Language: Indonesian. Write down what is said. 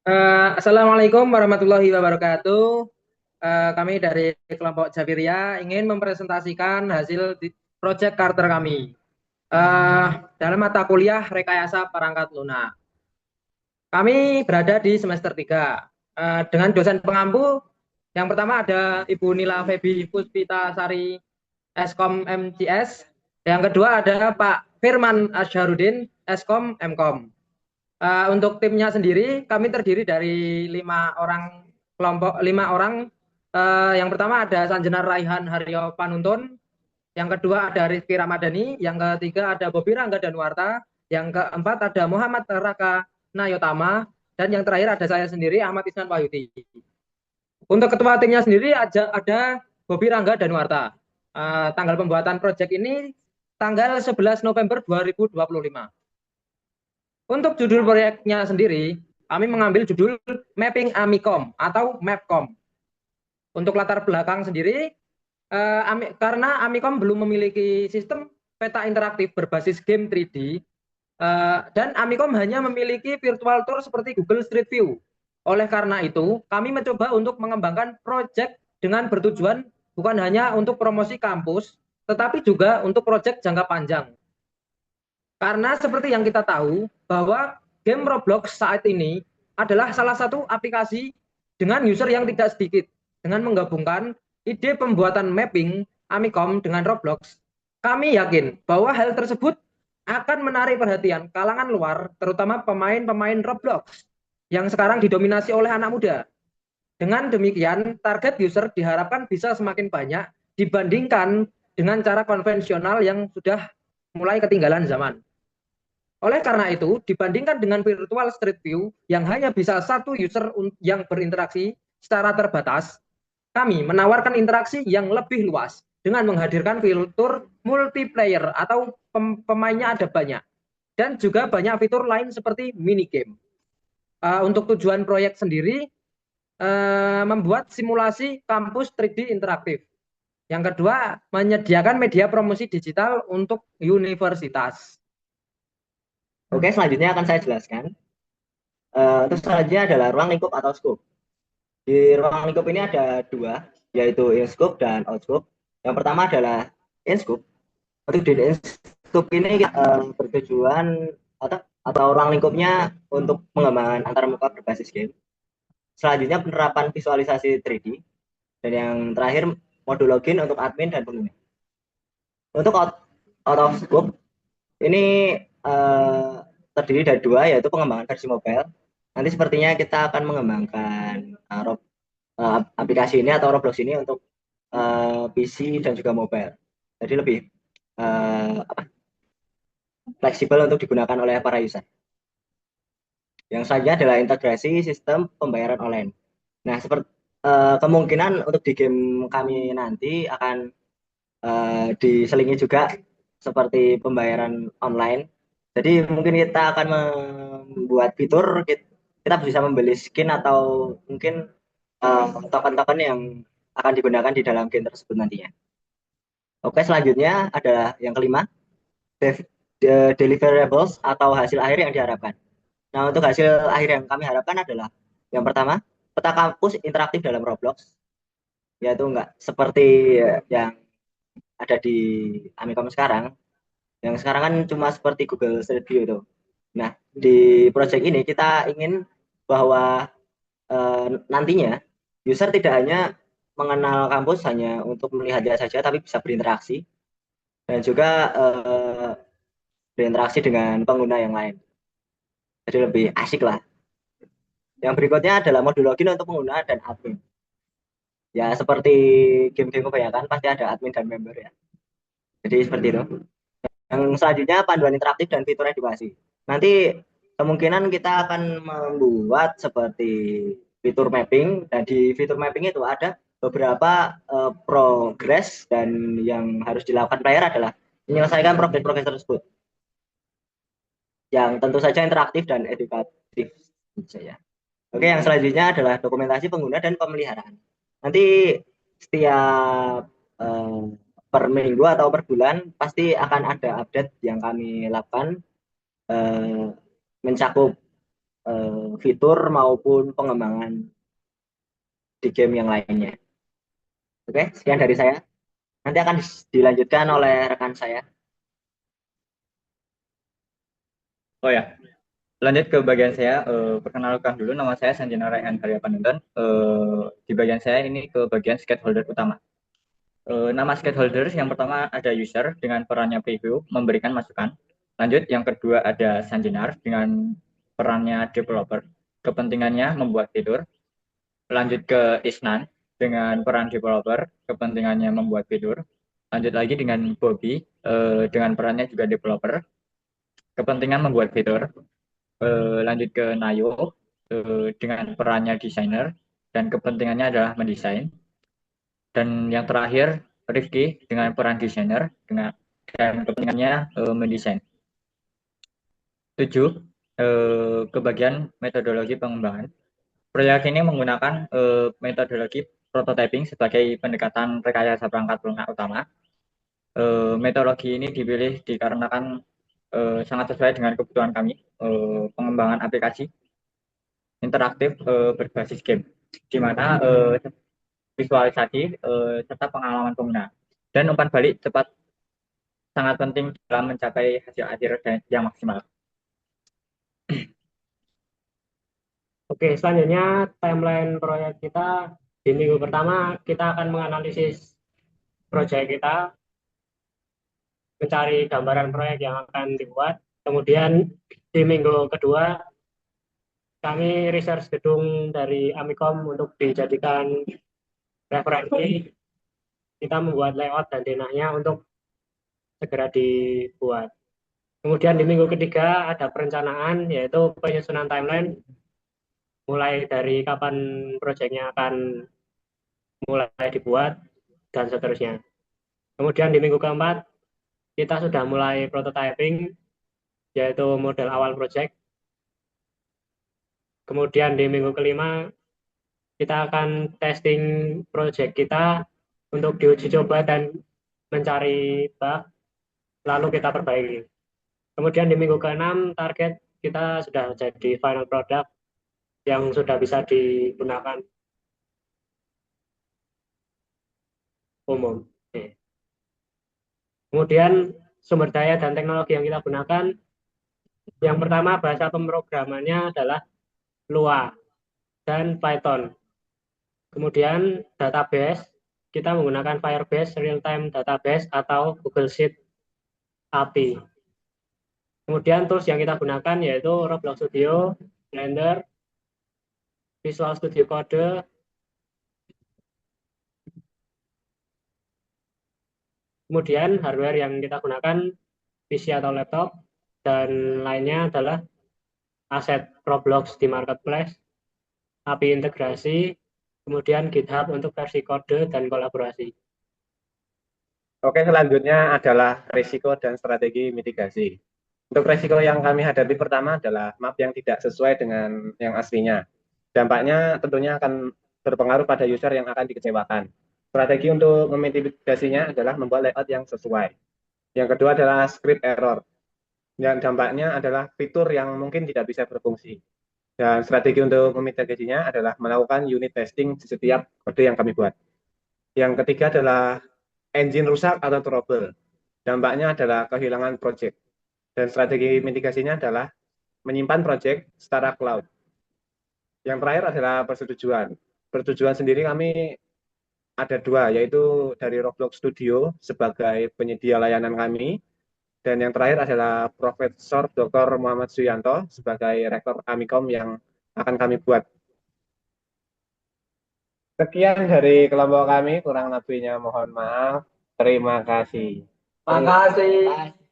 Assalamualaikum warahmatullahi wabarakatuh. Kami dari kelompok Javiria ingin mempresentasikan hasil proyek Carter kami dalam mata kuliah Rekayasa Perangkat Lunak. Kami berada di semester 3 dengan dosen pengampu. Yang pertama ada Ibu Nila Febi Puspita Sari, Eskom MCS. Yang kedua ada Pak Firman Asyarudin, Eskom Mkom. Untuk timnya sendiri kami terdiri dari 5 orang kelompok, 5 orang. Yang pertama ada Sanjenar Raihan Haryo Panuntun, yang kedua ada Rizky Ramadhani, yang ketiga ada Bobi Rangga Danuarta, yang keempat ada Muhammad Raka Nayotama, dan yang terakhir ada saya sendiri Ahmad Isnan Wahyudi. Untuk ketua timnya sendiri ada Bobi Rangga Danuarta. Tanggal pembuatan proyek ini tanggal 11 November 2025. Untuk judul proyeknya sendiri, kami mengambil judul Mapping Amikom atau Mapcom. Untuk latar belakang sendiri, karena Amikom belum memiliki sistem peta interaktif berbasis game 3D, dan Amikom hanya memiliki virtual tour seperti Google Street View. Oleh karena itu, kami mencoba untuk mengembangkan proyek dengan bertujuan bukan hanya untuk promosi kampus, tetapi juga untuk proyek jangka panjang. Karena seperti yang kita tahu bahwa game Roblox saat ini adalah salah satu aplikasi dengan user yang tidak sedikit. Dengan menggabungkan ide pembuatan mapping Amikom dengan Roblox, kami yakin bahwa hal tersebut akan menarik perhatian kalangan luar, terutama pemain-pemain Roblox yang sekarang didominasi oleh anak muda. Dengan demikian, target user diharapkan bisa semakin banyak dibandingkan dengan cara konvensional yang sudah mulai ketinggalan zaman. Oleh karena itu, dibandingkan dengan virtual street view yang hanya bisa satu user yang berinteraksi secara terbatas, kami menawarkan interaksi yang lebih luas dengan menghadirkan fitur multiplayer atau pemainnya ada banyak, dan juga banyak fitur lain seperti mini game. Untuk tujuan proyek sendiri, membuat simulasi kampus 3D interaktif. Yang kedua, menyediakan media promosi digital untuk universitas. Oke, selanjutnya akan saya jelaskan. Terus selanjutnya adalah ruang lingkup atau scope. Di ruang lingkup ini ada dua, yaitu in scope dan out scope. Yang pertama adalah in scope. Untuk di in scope ini bertujuan atau ruang lingkupnya untuk pengembangan antarmuka berbasis game. Selanjutnya penerapan visualisasi 3D. Dan yang terakhir modul login untuk admin dan pengguna. Untuk out of scope ini terdiri dari dua, yaitu pengembangan versi mobile. Nanti sepertinya kita akan mengembangkan aplikasi ini atau Roblox ini untuk PC dan juga mobile. Jadi lebih fleksibel untuk digunakan oleh para user. Yang selanjutnya adalah integrasi sistem pembayaran online. Nah, seperti kemungkinan untuk di game kami nanti akan diselingi juga seperti pembayaran online. Jadi mungkin kita akan membuat fitur kita bisa membeli skin atau mungkin token-token yang akan digunakan di dalam game tersebut nantinya. Oke, selanjutnya adalah yang kelima, deliverables atau hasil akhir yang diharapkan. Nah, untuk hasil akhir yang kami harapkan adalah yang pertama, peta kampus interaktif dalam Roblox, yaitu enggak seperti yang ada di Amikom sekarang. Yang sekarang kan cuma seperti Google Street View itu. Nah, di project ini kita ingin bahwa nantinya user tidak hanya mengenal kampus hanya untuk melihatnya saja, tapi bisa berinteraksi dan juga berinteraksi dengan pengguna yang lain. Jadi lebih asik lah. Yang berikutnya adalah modul login untuk pengguna dan admin. Ya seperti game-game kebanyakan pasti ada admin dan member ya. Jadi seperti itu. Yang selanjutnya panduan interaktif dan fitur edukasi. Nanti kemungkinan kita akan membuat seperti fitur mapping, dan di fitur mapping itu ada beberapa progres, dan yang harus dilakukan player adalah menyelesaikan progres-progres tersebut yang tentu saja interaktif dan edukatif saja. Oke, yang selanjutnya adalah dokumentasi pengguna dan pemeliharaan. Nanti setiap eh, per minggu atau per bulan pasti akan ada update yang kami lakukan, mencakup fitur maupun pengembangan di game yang lainnya. Oke, sekian dari saya. Nanti akan dilanjutkan oleh rekan saya. Oh ya, lanjut ke bagian saya. Perkenalkan dulu, nama saya Sanjana Raihan Karya Panunten. Di bagian saya ini ke bagian stakeholder utama. Nama stakeholders yang pertama ada user dengan perannya preview, memberikan masukan. Lanjut, yang kedua ada Sanjinar dengan perannya developer, kepentingannya membuat fitur. Lanjut ke Isnan dengan peran developer, kepentingannya membuat fitur. Lanjut lagi dengan Bobby dengan perannya juga developer, kepentingan membuat fitur. Lanjut ke Nayo dengan perannya desainer dan kepentingannya adalah mendesain. Dan yang terakhir Rifki dengan peran desainer dengan dan kepentingannya mendesain. 7. Ke bagian metodologi pengembangan. Proyek ini menggunakan metodologi prototyping sebagai pendekatan rekayasa perangkat lunak utama. Metodologi ini dipilih dikarenakan sangat sesuai dengan kebutuhan kami, pengembangan aplikasi interaktif berbasis game, di mana visualisasi serta pengalaman pengguna dan umpan balik cepat sangat penting dalam mencapai hasil akhir yang maksimal. Oke, selanjutnya timeline proyek kita di minggu pertama kita akan menganalisis proyek kita, mencari gambaran proyek yang akan dibuat. Kemudian di minggu kedua kami research gedung dari Amikom untuk dijadikan referensi. Kita membuat layout dan denahnya untuk segera dibuat. Kemudian di minggu ketiga ada perencanaan, yaitu penyusunan timeline, mulai dari kapan proyeknya akan mulai dibuat, dan seterusnya. Kemudian di minggu keempat, kita sudah mulai prototyping, yaitu model awal proyek. Kemudian di minggu kelima, kita akan testing proyek kita untuk diuji coba dan mencari bug, lalu kita perbaiki. Kemudian di minggu ke-6, target kita sudah jadi final product yang sudah bisa digunakan umum. Kemudian sumber daya dan teknologi yang kita gunakan, yang pertama bahasa pemrogramannya adalah Lua dan Python. Kemudian database, kita menggunakan Firebase Real-Time Database atau Google Sheet API. Kemudian tools yang kita gunakan yaitu Roblox Studio, Blender, Visual Studio Code, kemudian hardware yang kita gunakan PC atau laptop, dan lainnya adalah aset Roblox di marketplace, API integrasi, kemudian GitHub untuk versi kode dan kolaborasi. Oke, selanjutnya adalah risiko dan strategi mitigasi. Untuk risiko yang kami hadapi pertama adalah map yang tidak sesuai dengan yang aslinya. Dampaknya tentunya akan berpengaruh pada user yang akan dikecewakan. Strategi untuk memitigasinya adalah membuat layout yang sesuai. Yang kedua adalah script error. Yang dampaknya adalah fitur yang mungkin tidak bisa berfungsi. Dan strategi untuk memitigasinya adalah melakukan unit testing di setiap kode yang kami buat. Yang ketiga adalah engine rusak atau trouble. Dampaknya adalah kehilangan project. Dan strategi mitigasinya adalah menyimpan project secara cloud. Yang terakhir adalah persetujuan. Persetujuan sendiri kami ada dua, yaitu dari Roblox Studio sebagai penyedia layanan kami, dan yang terakhir adalah Profesor Dr. Muhammad Suyanto sebagai rektor Amikom yang akan kami buat. Sekian dari kelompok kami, kurang lebihnya mohon maaf. Terima kasih. Terima kasih.